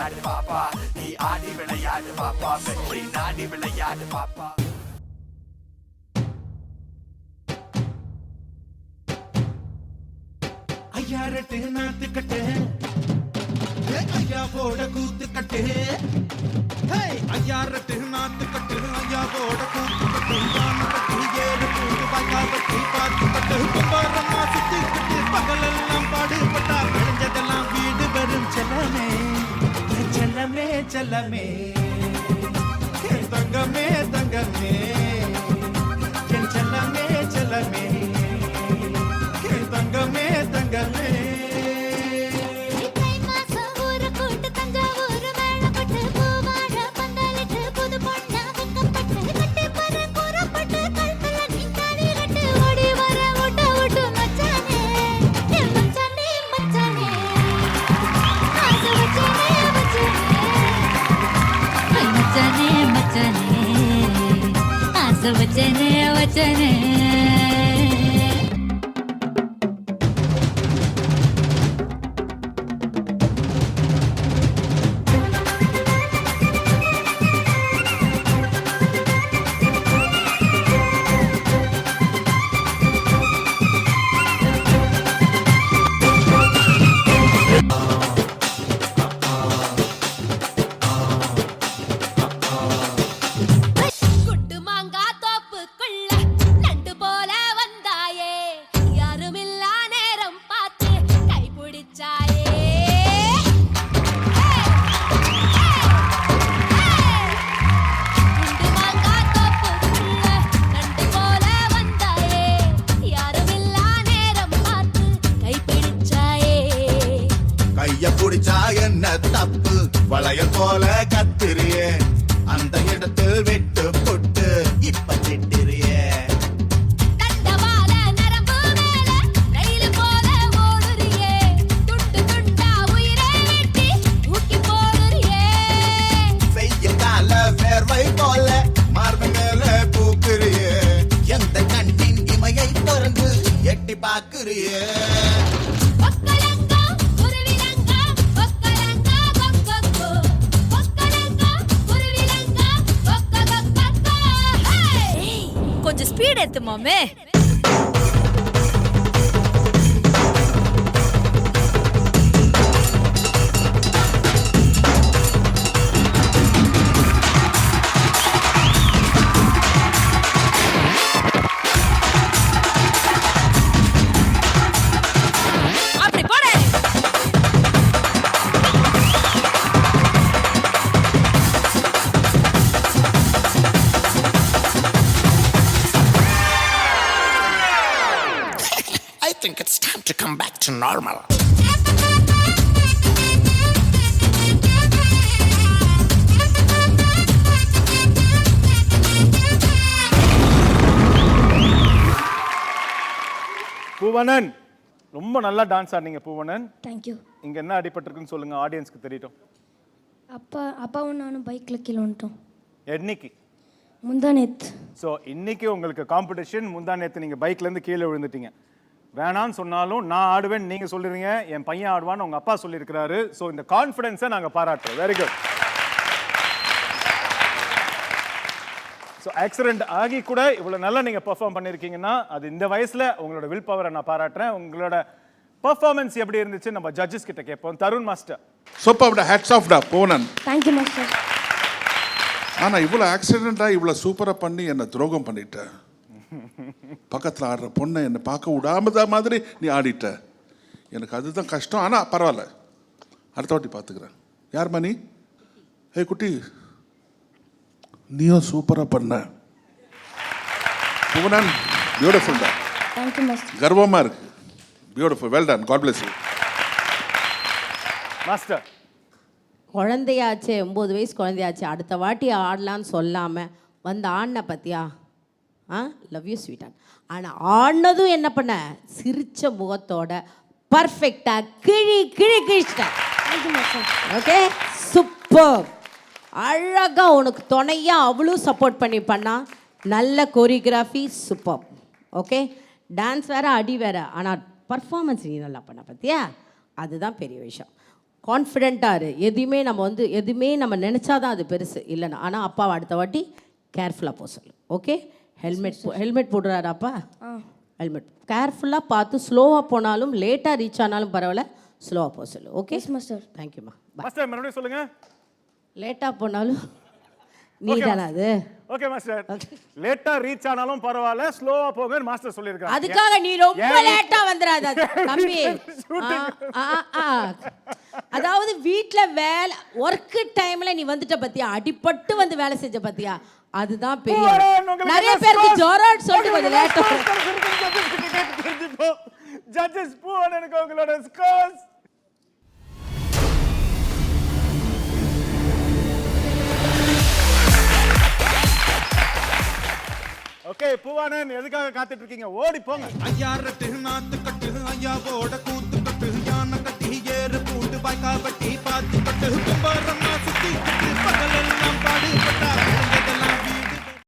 விளையாடு பாப்பா, நீ ஆடி விளையாடு பாப்பா, வெற்றி நாடி விளையாடு பாப்பா. ஐயா ரெட்டு நாத்து கட்டு, ஐயா போட கூத்து கட்டு, ஐயா ரெட்டு நாத்து கட்டு, ஐயா போட கூத்து கட்டு, யானை கட்டு ஏறு கூட்டு பாக்கா கட்டி பாத்து கட்டு, கும்பாரம்மா சுத்தி கட்டு, பகலெல்லாம் பாடுபட்டா விளைஞ்சதெல்லாம் வீடு வரும் செல்லமே செல்லமே செல்லமே, என் தங்கமே தங்கமே, என் செல்லமே செல்லமே, என் தங்கமே தங்கமே. वचने वचने புடிச்சா என்ன தப்பு, வளையல் போல கத்திரியே, அந்த இடத்தில் விட்டு புட்டு இப்ப திட்டிரியே. செய்யத்தால வேர்வை போல மார்பு மேல பூக்குறியே, எந்த கண்ணின் இமையை திறந்து எட்டி பாக்குறியே. கொஞ்சம் ஸ்பீட் ஏத்து மாமே. அப்படி போடு. I think it's time to come back to normal. Poovanan, ரொம்ப நல்லா டான்ஸ் ஆடினீங்க பூவனன். தேங்க்யூ. இங்க என்ன அடிபட்டிருக்குன்னு சொல்லுங்க, ஆடியன்ஸ்க்கு தெரியட்டும். அப்பாவும் நானும் பைக்கில் கீழே வந்துட்டோம். என்னைக்கு? முந்தா நேத்து. ஸோ இன்னைக்கு உங்களுக்கு காம்படிஷன். முந்தா நேற்று நீங்கள் பைக்லேருந்து கீழே விழுந்துட்டீங்க. வேணான்னு சொன்னாலும் நான் ஆடுவேன் நீங்கள் சொல்லிடுறீங்க, என் பையன் ஆடுவான்னு உங்கள் அப்பா சொல்லியிருக்கிறாரு. ஸோ இந்த கான்ஃபிடென்ஸை நாங்கள் பாராட்டுறோம். Very good. ஸோ ஆக்சிடென்ட் ஆகி கூட இவ்வளோ நல்லா நீங்கள் பெர்ஃபார்ம் பண்ணியிருக்கீங்கன்னா அது இந்த வயசில் உங்களோட வில் பவரை நான் பாராட்டுறேன். உங்களோட பெர்ஃபார்மன்ஸ் எப்படி இருந்துச்சு நம்ம ஜட்ஜஸ் கிட்ட கேட்போம். Tarun master. Super, hats off டா பூவனன். Thank you master. ஆனால் இவ்வளோ ஆக்சிடெண்ட்டாக இவ்வளோ சூப்பராக பண்ணி என்னை துரோகம் பண்ணிட்டேன். பக்கத்தில் ஆடுற பொண்ணை என்னை பார்க்க விடாமத மாதிரி நீ ஆடிட்ட. எனக்கு அதுதான் கஷ்டம். ஆனால் பரவாயில்ல, அடுத்த வாட்டி பார்த்துக்கிறேன். யார் மணி? ஏய் குட்டி, நீயும் சூப்பராக பண்ண. பூவனன், பியூட்டிஃபுல் தான். Thank you master. கர்வமாக இருக்கு. Beautiful, well done, God bless you. Master. குழந்தையாச்சு, 9 வயசு குழந்தையாச்சு, அடுத்த வாட்டி ஆடலான்னு சொல்லாமல் வந்து ஆடின பத்தியா? Love you sweet. ஆனால் ஆடினதும் என்ன பண்ண, சிரிச்ச முகத்தோட பர்ஃபெக்டாக கிழிச்சிட்டேன். Okay, super. அழகாக உனக்கு துணையாக அவளும் சப்போர்ட் பண்ணி பண்ணா. நல்ல கோரியோகிராஃபி, சூப்பர். ஓகே, டான்ஸ் வேறு, அடி வேறு, ஆனால் பர்ஃபார்மன்ஸ் நீ நல்லா பண்ண பத்தியா? அதுதான் பெரிய விஷயம். கான்ஃபிடென்ட்டாக இரு. எதுவுமே நம்ம நினச்சாதான் அது பெருசு இல்லைன்னா. ஆனால் அப்பாவை அடுத்த வாட்டி கேர்ஃபுல்லாக போக சொல்லு. ஓகே? ஹெல்மெட் போடுறாராப்பா? ஹெல்மெட் கேர்ஃபுல்லாக பார்த்து, ஸ்லோவாக போனாலும் லேட்டாக ரீச் ஆனாலும் பரவாயில்ல, ஸ்லோவாக போக சொல்லு. Okay master. தேங்க்யூம்மா. மாஸ்டர் மறுபடியும் சொல்லுங்க. லேட்டாக போனாலும் நீ தானே அது. Okay master. லேட்டா ரீச் ஆனாலும் பரவாயில்ல, ஸ்லோவா போங்கன்னு மாஸ்டர் சொல்லிருக்காங்க. அதுக்காக நீ ரொம்ப லேட்டா வந்துடாத தம்பி. அதாவது வீட்ல வேலை ஒர்க் டைம்ல நீ வந்துட்ட பத்தியா, அடிபட்டு வந்து வேலை செஞ்ச பத்தியா, அதுதான் பெரிய. நிறைய பேருக்கு ஜோராட் சொல்லிட்டு கொஞ்சம் லேட்டா. ஜட்ஜஸ் பூவன் எனக்கு உங்களோட ஸ்கோர்ஸ். ஓகே பூவானன், எதுக்காக காத்துட்டு இருக்கீங்க? ஓடி போங்க. ஐயா ரட்டு நாத்து கட்டு ஐயாவோட கூத்து கட்டு யானை கட்டி ஏறு பூண்டு பாய்க்கா பட்டி பாத்து